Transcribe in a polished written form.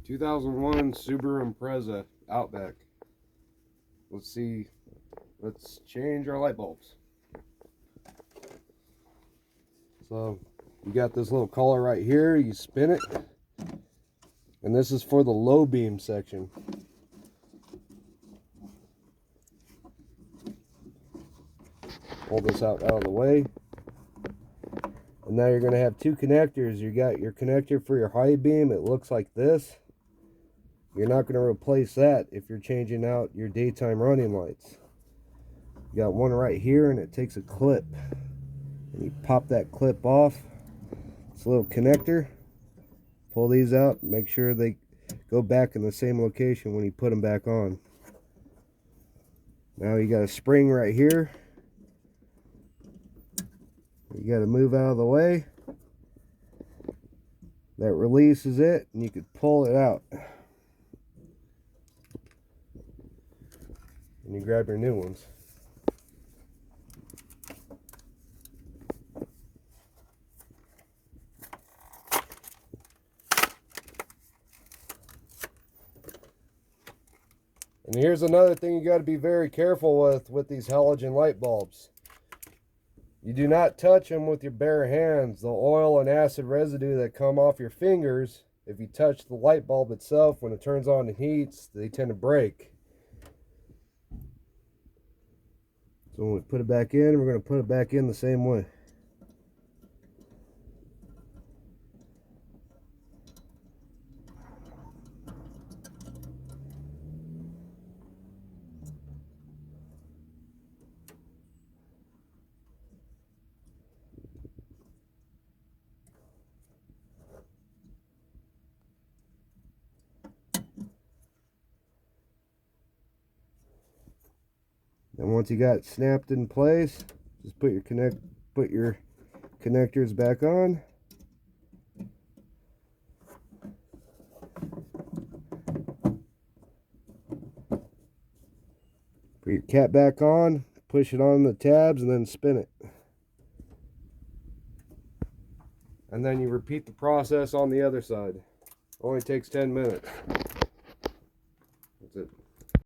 2001 Subaru Impreza Outback. Let's change our light bulbs. So you got this little collar right here, you spin it, and this is for the low beam section. Pull this out of the way. And now you're going to have two connectors. You got your connector for your high beam. It looks like this. You're not going to replace that if you're changing out your daytime running lights. You got one right here, and it takes a clip. And you pop that clip off. It's a little connector. Pull these out. Make sure they go back in the same location when you put them back on. Now you got a spring right here. You got to move out of the way. That releases it, and you could pull it out. And you grab your new ones. And here's another thing you got to be very careful with these halogen light bulbs. You do not touch them with your bare hands. The oil and acid residue that come off your fingers, if you touch the light bulb itself, when it turns on and heats, they tend to break. So when we put it back in, we're going to put it back in the same way. And once you got it snapped in place, just put your connectors back on. Put your cap back on, push it on the tabs, and then spin it. And then you repeat the process on the other side. Only takes 10 minutes.